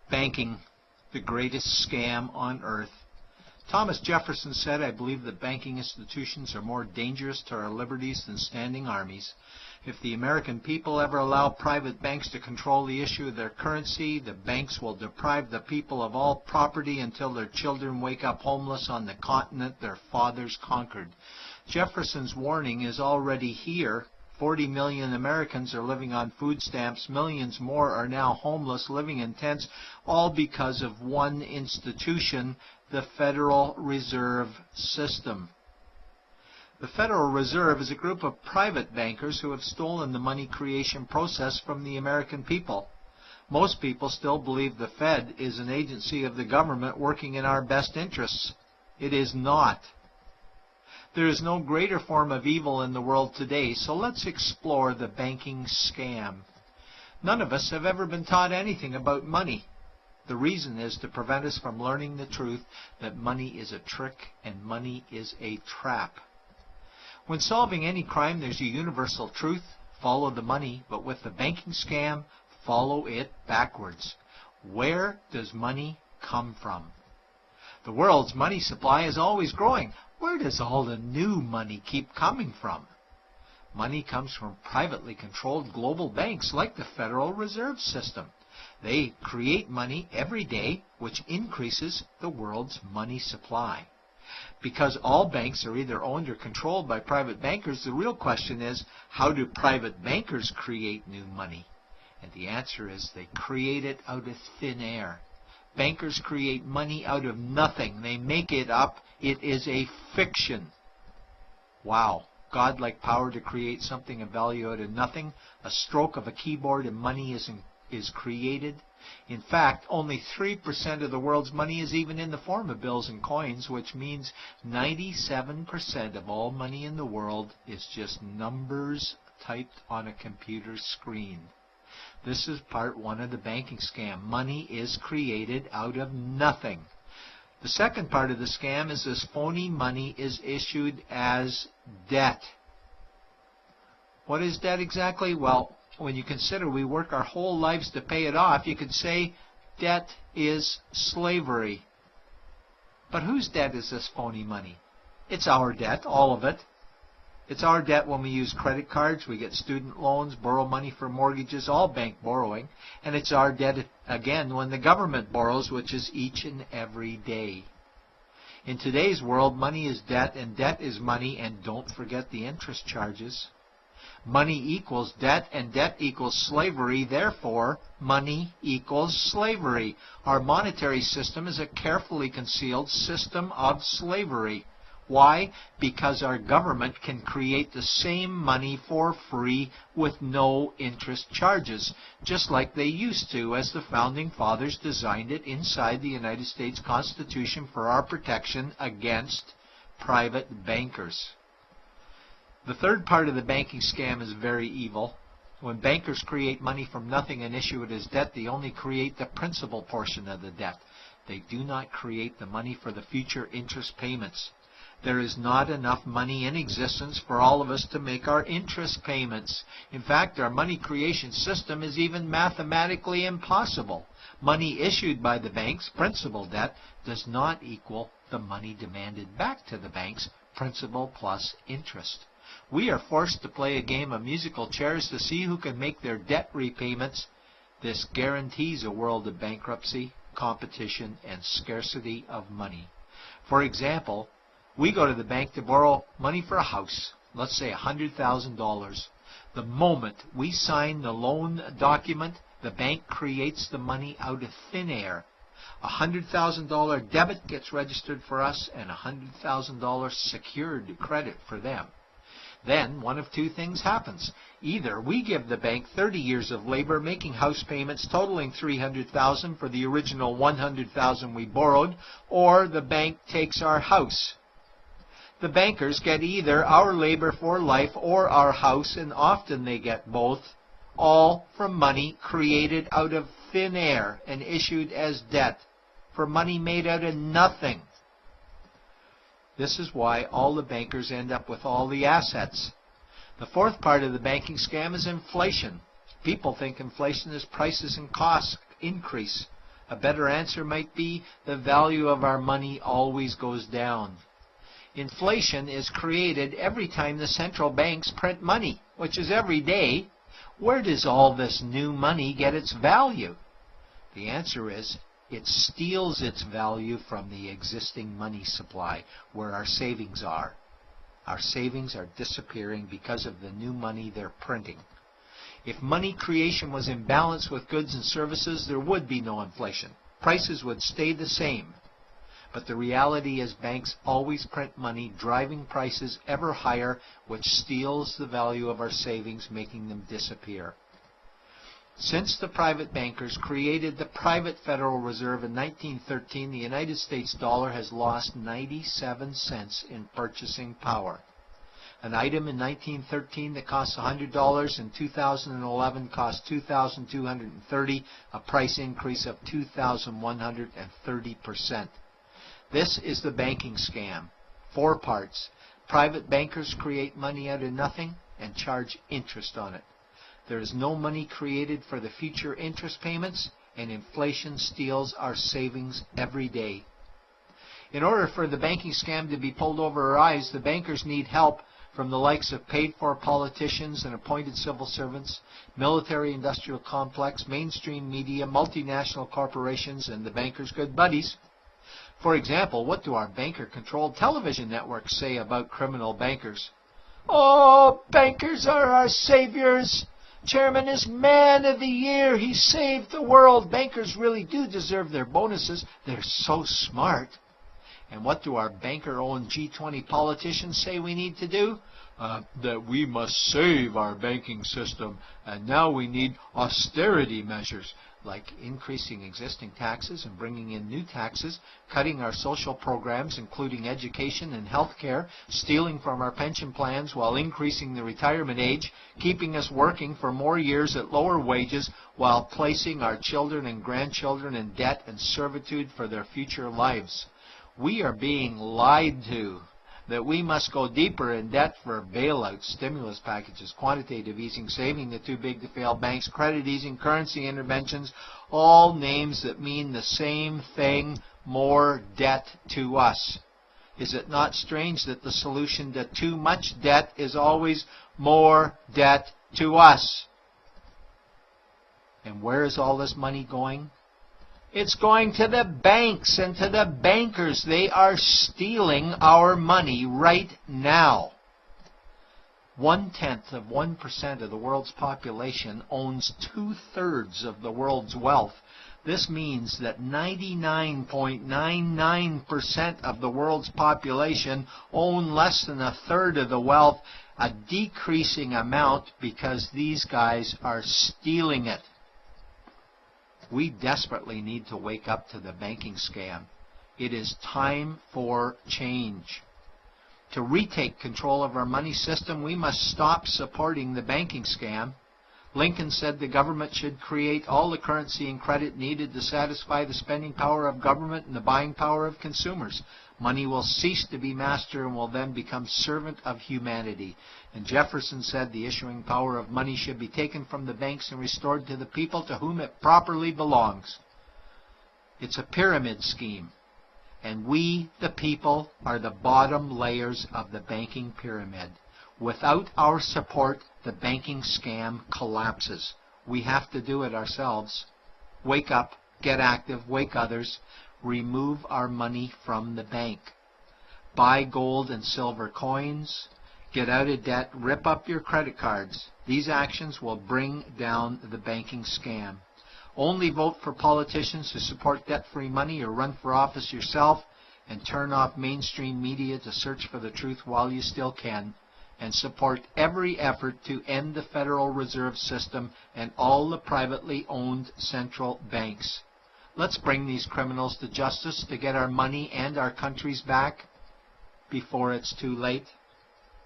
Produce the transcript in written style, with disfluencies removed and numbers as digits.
Banking, the greatest scam on earth. Thomas Jefferson said, "I believe that banking institutions are more dangerous to our liberties than standing armies. If the American people ever allow private banks to control the issue of their currency, the banks will deprive the people of all property until their children wake up homeless on the continent their fathers conquered." Jefferson's warning is already here. 40 million Americans are living on food stamps. Millions more are now homeless, living in tents, all because of one institution, the Federal Reserve System. The Federal Reserve is a group of private bankers who have stolen the money creation process from the American people. Most people still believe the Fed is an agency of the government working in our best interests. It is not. There is no greater form of evil in the world today, so let's explore the banking scam. None of us have ever been taught anything about money. The reason is to prevent us from learning the truth that money is a trick and money is a trap. When solving any crime, there's a universal truth: follow the money, but with the banking scam, follow it backwards. Where does money come from? The world's money supply is always growing. Where does all the new money keep coming from? Money comes from privately controlled global banks like the Federal Reserve System. They create money every day, which increases the world's money supply. Because all banks are either owned or controlled by private bankers, the real question is, how do private bankers create new money? And the answer is they create it out of thin air. Bankers create money out of nothing. They make it up. It is a fiction. Wow. Godlike power to create something of value out of nothing. A stroke of a keyboard and money is created. In fact, only 3% of the world's money is even in the form of bills and coins, which means 97% of all money in the world is just numbers typed on a computer screen. This is part one of the banking scam. Money is created out of nothing. The second part of the scam is this phony money is issued as debt. What is debt exactly? Well, when you consider we work our whole lives to pay it off, you could say debt is slavery. But whose debt is this phony money? It's our debt, all of it. It's our debt when we use credit cards, we get student loans, borrow money for mortgages, all bank borrowing. And it's our debt, again, when the government borrows, which is each and every day. In today's world, money is debt, and debt is money, and don't forget the interest charges. Money equals debt, and debt equals slavery. Therefore, money equals slavery. Our monetary system is a carefully concealed system of slavery. Why? Because our government can create the same money for free with no interest charges, just like they used to, as the Founding Fathers designed it inside the United States Constitution for our protection against private bankers. The third part of the banking scam is very evil. When bankers create money from nothing and issue it as debt, they only create the principal portion of the debt. They do not create the money for the future interest payments. There is not enough money in existence for all of us to make our interest payments. In fact, our money creation system is even mathematically impossible. Money issued by the banks, principal debt, does not equal the money demanded back to the banks, principal plus interest. We are forced to play a game of musical chairs to see who can make their debt repayments. This guarantees a world of bankruptcy, competition, and scarcity of money. For example, we go to the bank to borrow money for a house, let's say $100,000. The moment we sign the loan document, the bank creates the money out of thin air. A $100,000 debit gets registered for us and a $100,000 secured credit for them. Then one of two things happens. Either we give the bank 30 years of labor making house payments totaling $300,000 for the original $100,000 we borrowed, or the bank takes our house. The bankers get either our labor for life or our house, and often they get both, all from money created out of thin air and issued as debt, for money made out of nothing. This is why all the bankers end up with all the assets. The fourth part of the banking scam is inflation. People think inflation is prices and costs increase. A better answer might be the value of our money always goes down. Inflation is created every time the central banks print money, which is every day. Where does all this new money get its value? The answer is it steals its value from the existing money supply, where our savings are. Our savings are disappearing because of the new money they're printing. If money creation was in balance with goods and services, there would be no inflation. Prices would stay the same. But the reality is banks always print money, driving prices ever higher, which steals the value of our savings, making them disappear. Since the private bankers created the private Federal Reserve in 1913, the United States dollar has lost 97 cents in purchasing power. An item in 1913 that cost $100 in 2011 cost $2,230, a price increase of 2,130%. This is the banking scam. 4 parts. Private bankers create money out of nothing and charge interest on it. There is no money created for the future interest payments, and inflation steals our savings every day. In order for the banking scam to be pulled over our eyes, the bankers need help from the likes of paid-for politicians and appointed civil servants, military-industrial complex, mainstream media, multinational corporations, and the bankers' good buddies. For example, what do our banker-controlled television networks say about criminal bankers? Oh, bankers are our saviors. Chairman is Man of the Year. He saved the world. Bankers really do deserve their bonuses. They're so smart. And what do our banker-owned G20 politicians say we need to do? That we must save our banking system, and now we need austerity measures, like increasing existing taxes and bringing in new taxes, cutting our social programs, including education and health care, stealing from our pension plans while increasing the retirement age, keeping us working for more years at lower wages while placing our children and grandchildren in debt and servitude for their future lives. We are being lied to that we must go deeper in debt for bailouts, stimulus packages, quantitative easing, saving the too-big-to-fail banks, credit easing, currency interventions, all names that mean the same thing, more debt to us. Is it not strange that the solution to too much debt is always more debt to us? And where is all this money going? It's going to the banks and to the bankers. They are stealing our money right now. 0.1% of the world's population owns 2/3 of the world's wealth. This means that 99.99% of the world's population own less than 1/3 of the wealth, a decreasing amount because these guys are stealing it. We desperately need to wake up to the banking scam. It is time for change. To retake control of our money system, we must stop supporting the banking scam. Lincoln said the government should create all the currency and credit needed to satisfy the spending power of government and the buying power of consumers. Money will cease to be master and will then become servant of humanity. And Jefferson said the issuing power of money should be taken from the banks and restored to the people to whom it properly belongs. It's a pyramid scheme. And we, the people, are the bottom layers of the banking pyramid. Without our support, the banking scam collapses. We have to do it ourselves. Wake up, get active, wake others. Remove our money from the bank. Buy gold and silver coins. Get out of debt. Rip up your credit cards. These actions will bring down the banking scam. Only vote for politicians who support debt-free money, or run for office yourself, and turn off mainstream media to search for the truth while you still can, and support every effort to end the Federal Reserve System and all the privately owned central banks. Let's bring these criminals to justice to get our money and our countries back before it's too late.